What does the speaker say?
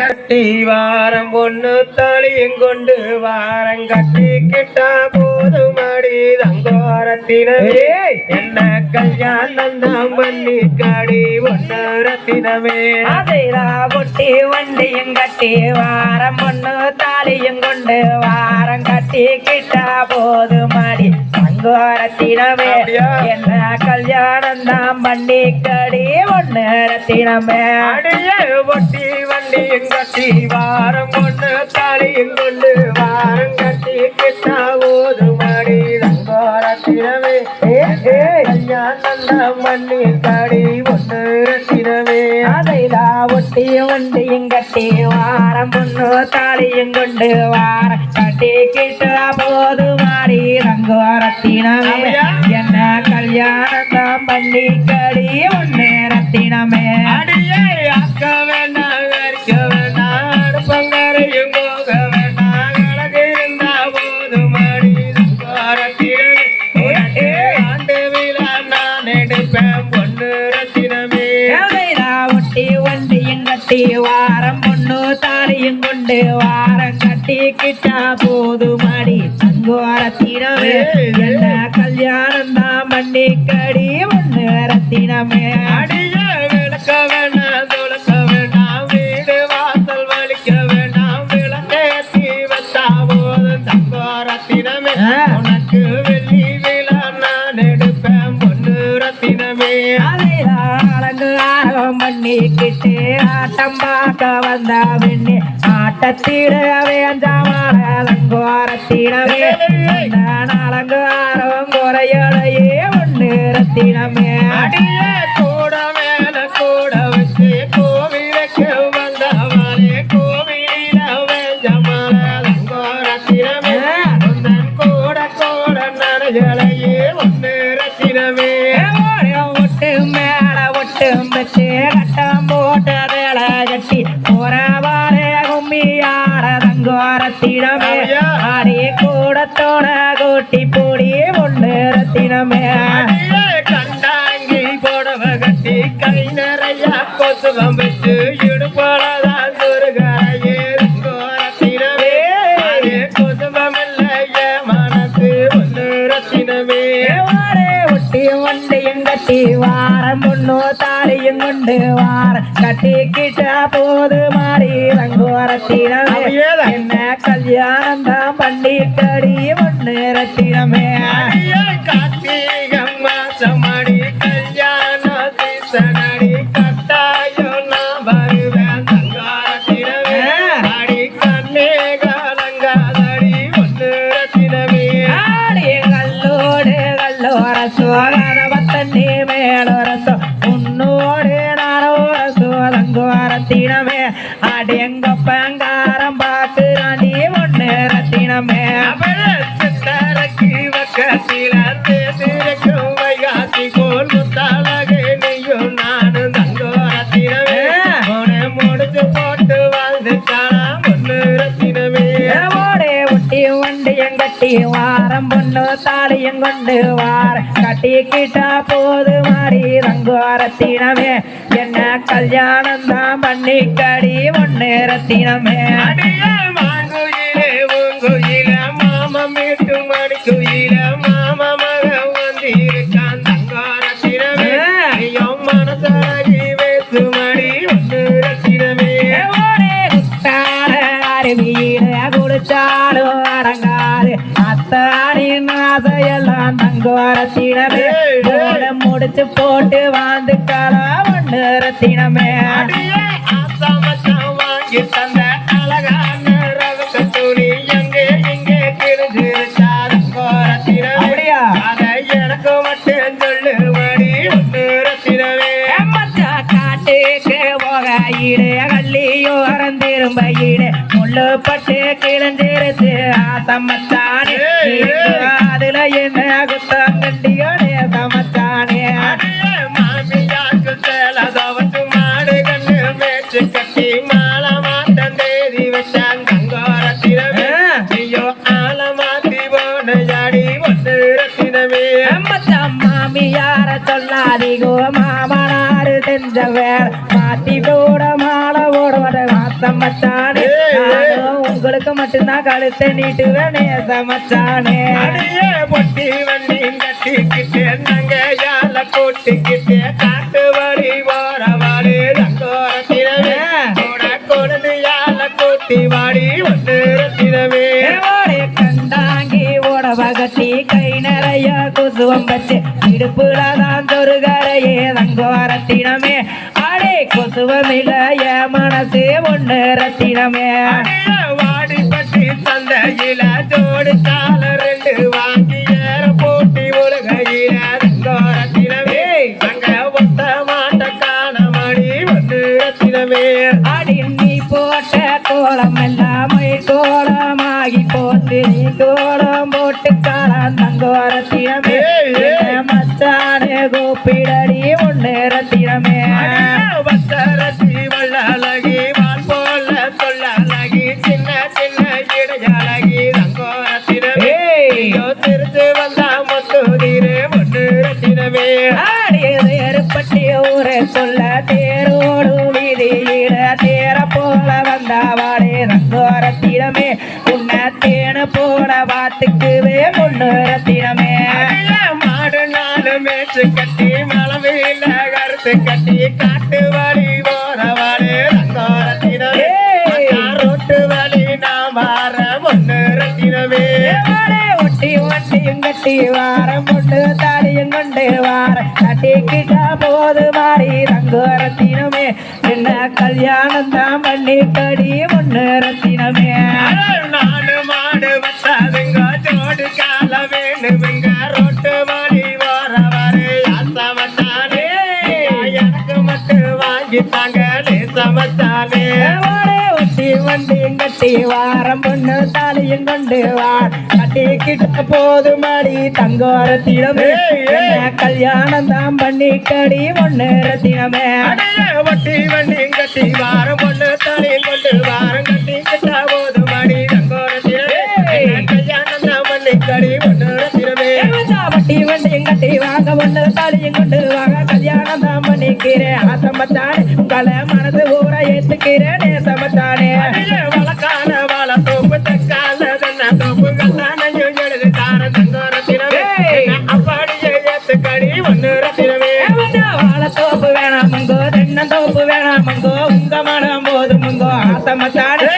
கட்டி வாரம் பொண்ணு தாலியும் கொண்டு வாரம் கட்டி கிட்டா போதும் அடி தங்கோரத்தினமே என்ன கல்யாணம் தான் பண்ணி காடி ஒன்னு ரத்தினமே அதைரா பொட்டி வண்டியும் கட்டி வாரம் பொண்ணு தாலியும் கொண்டு வாரம் கட்டி கிட்டா போதும் அடி தங்கோரத்தினமே என்ன கல்யாணம் தான் பண்ணி காடி ஒன்னு ரத்தினமே அடிய பொட்டி வண்டியும் கட்டி வாரம் பொண்ணு தாலியும் கொண்டு வாரம் கட்டி கிட்டா போதும் அடி தங்கோரத்தினமே கல்யாணம் பண்ணி காடி ஒன்னு ரத்தினமே அதைதா ஒட்டி வண்டியும் கட்டி வாரம் பொண்ணு தாலியும் கொண்டு வாரம் கட்டி கிட்ட போது மாறி ரங்கோரத்தினமே என்ன கல்யாணம் தான் பண்ணி கடி ஒன்னு ரத்தினமே அடியே அக்க வேண்டாம் வரிக்க வேண்டாம் அடுப்பங்கரையும் போக வேண்டாம் அழகு இருந்தா போதும் அடி ரத்தினமே ஆண்டு விழா நான் எடுப்பேன் பொண்ணு ரத்தினமே ஒட்டி வண்டியும் கட்டி வாரம் பொண்ணு தாலியும் கொண்டு வாரம் கட்டி கிட்டா போது மாடி தங்கோரத்தினமே என்ன கல்யாணம் தான் பண்ணி கடி ஒன்னு ரத்தினமே அடிய விளக்க வேண்டாம் துளக்க வேண்டாம் வீடு வாசல் வலிக்க வேண்டாம் விளக்கேற்றி வந்தா போதும் தங்கோரத்தினமே உனக்கு வெள்ளி விழா நான் எடுப்பேன் பொண்ணு ரத்தினமே அலங்காரம் பண்ணிக்கிட்டு ஆட்டம் பார்க்க வந்த வெண்ணி ஆட்டத்திட வேண்டாமான அலங்கோரத்தினமே அலங்காரம் குறையலையே ஒன்னு ரத்தினமே அடிய கூட மேல கூட வச்சு கோவிலுக்கு வந்தவனே கோவில வேஞ்சமான அலங்கோரத்தினமே கூட கூட நடைகளையே ஒன்னு ரத்தினமே ஒட்டு மேல ஒட்டு வச்சு கட்டம் போட்ட வேலை கட்டி போறவாரே கும்மியாட தங்கோரத்தினமே ஆடி கூடத்தோட கூட்டி போடி ஒன்னு ரத்தினமே கண்டாங்கி போடவ கட்டி கை நிறைய கொசுவம் வச்சு இடுப்பளதான் சுருகரையே தங்கோரத்தினமே கொசுவம் இல்லைய மனசு ஒன்னு ரத்தினமே ஒட்டி வண்டியும் கட்டி வாரம் பொண்ணு தாலியும் கொண்டு வாரம் கட்டி கிட்ட போது மாறி ரங்கோரத்தினமே என்ன கல்யாணம் தான் பண்ணி கடி ஒன்னு ரத்தினமே கார்த்திகம் மாசம் அடி கல்யாண சீசனடி கட்டாயம் நான் வருவேன் தங்கோரத்தினமே அடி கண்ணே காலங்காதடி ஒன்னு ரத்தினமே ஆடி கல்லோடு கல்லோரசோ கதவத்தண்ணி மேலோரசோ உன்னோடு நானோரசோ தங்கோரத்தினமே அடி எங்க பங்காரம் பார்க்கிறாண்டி ஒன்னு ரத்தினமே சித்தரக்கி வக்கத்தில தேசிருக்கும் வைகாசி கோல் முத்தாலகே நீயும் நானும் தங்கோரத்தினமே உன முடிச்சு போட்டு வாழ்ந்துட்டானா ஒன்னு ரத்தினமே ஒட்டி வண்டியும் கட்டி வாரம் பொண்ணு தாலியும் கொண்டு வாரம் கட்டி கிட்டா போது மாறி ரங்கோரத்தினமே என்ன கல்யாணம் தான் பண்ணி கடி ஒன்னு ரத்தினமே அடிய மாங்குயிலே உங்குயில மாமம் வீட்டு மணிக்குயில மாம மக வந்திருக்கான் தங்கோரத்தினமே ஐயோ மனசழகி வேசு மணி ஒன்னு ரத்தினமே வீடு குடிச்சாலும் அடங்காது அத்தாரின் ஆசையெல்லாம் தங்கோரத்தினமே முடிச்சு போட்டு வாழ்ந்துக்கலாம் ஒன்னு ரத்தினமே வாங்கி தந்த அழகான ரவக்க துணி எங்கே இங்கே கிழிஞ்சிருச்சா தங்கோரத்தினமே அதை எனக்கு மட்டும் சொல்லு மணி ஒன்னு ரத்தினமே காட்டுக்கு போகையிடு கல்லியோ திரும்பையிடு முள்ளு பட்டு கிழஞ்சிருச்சு ஆசமத்தானே அதுல என்ன குத்தம் கண்டியோனே சமத்தானே மாமியாக்கு சேலதவச்சு மாடு கண்ணு மேய்ச்சி கட்டி மாலை மாட்டம் தேதி வச்சான் தங்கோரத்தினமே ஐயோ ஆளை மாத்தி போன ஜாடி ஒன்னு ரத்தினமே மாமியார சொல்லாதிகோ மாமனாரு செஞ்ச வேலை மாத்தி போட மாலை போடுவத நேசமச்சானே நானும் உங்களுக்கு மட்டும்தான் கழுத்தை நீட்டுவேன் நேசமச்சானே அடியே பொட்டி வண்டி கட்டிக்கிட்டு நங்கையால கூட்டிக்கிட்டு காட்டு வழி போறவாடு தங்கோரத்தினமே கூட கொழுந்தியால கூட்டி வாடி ஒன்று ரத்தினமே ஓடே கண்டாங்கி ஓடவகத்தி கை நிறைய குசுவம் வச்சு இடுப்புலதான் தொருகரையே தங்கோரத்தினமே அடே குசுவமில்ல என் மனசு ஒன்று ரத்தினமே வாடி பட்டி சந்தையில ஜோடி கால ரெண்டு வாங்கி ஏற போட்டி உலகையில தங்கோரத்தினமே அங்க ஒத்த மாட்ட காண மணி ஒன்று ரத்தினமே அடி நீ போட்ட கோலம் எல்லாம் கோலமாகி போட்டு நீ கோலம் போட்டு காலம் தங்கோரத்தினமே மச்சானே கூப்பிடடி ஒன்று ரத்தினமே வசரசி வள்ளலகி வால் போல சொல்லலகி சின்ன சின்ன இடையழகி தங்கோரத்தினமே திருத்து வந்தா முத்துதிரே ஒன்று ரத்தினமே ஏற்பட்டி ஊரை சொல்ல தேரோடு வீதியில தேர போல வந்தாவாடே தங்கோரத்தினமே உன்னை தேன போல வாத்துக்குவே ஒன்று ரத்தினமே மாடு நாலு மேச்சு கட்டி மலவையில கருத்து கட்டி காட்டு வழி போறவாடு தங்கோரத்தினமே ரோட்டு வழி நான் வார ஒன்று ரத்தினமே ஒட்டி ஒட்டியும் கட்டி வாரம் கொண்டு தாலியும் கொண்டு வாரம் கட்டிக்கிட்ட போது மாறி தங்கோரத்தினமே என்ன கல்யாணம் தான் பண்ணி கடி ஒன்று ரத்தினமே நாடு மாடு வச்சாதுங்க ஜோடு கால வேணுமுங்க ரோட்டு வழி வரவாரு சமத்தானே எனக்கு மட்டும் வாங்கிட்டாங்க சமத்தானே ஒட்டி வண்டியும் கட்டி வாரம் பொண்ணு தாலியும் கொண்டு வார் கட்டிக்கிட்ட போது மாடி தங்கோரத்தினமே கல்யாணம் தான் பண்ணி கடி ஒன்று ரத்தினமே வட்டி வண்டி கட்டி வாரம் பொண்ணு தாலியும் கொண்டு வாரம் கட்டிக்கிட்ட போது மாடி தங்கோரத்தினமே கல்யாணம் தான் பண்ணி கடி ஒன்று ரத்தினமே வட்டி வண்டியும் கட்டி வாங்க ஒன்று தாலியும் கொண்டு வாங்க கல்யாணம் தான் பண்ணிக்கிறேன் ஆசமத்தானே உங்களை மனது ஊற ஏத்துக்கிறேன் நேசமத்தானே வழக்கான வாழ தோப்பு தக்கால தன்ன தோப்பு கல்லானையும் எழுது தார தங்கோரத்தினமே அப்படியே ஏத்துக்கடி ஒன்று ரத்தினமே வாழத்தோப்பு வேணாமங்கோ தென்னந்தோப்பு வேணாமங்கோ உங்க மனம் போதுமங்கோ ஆசமத்தானே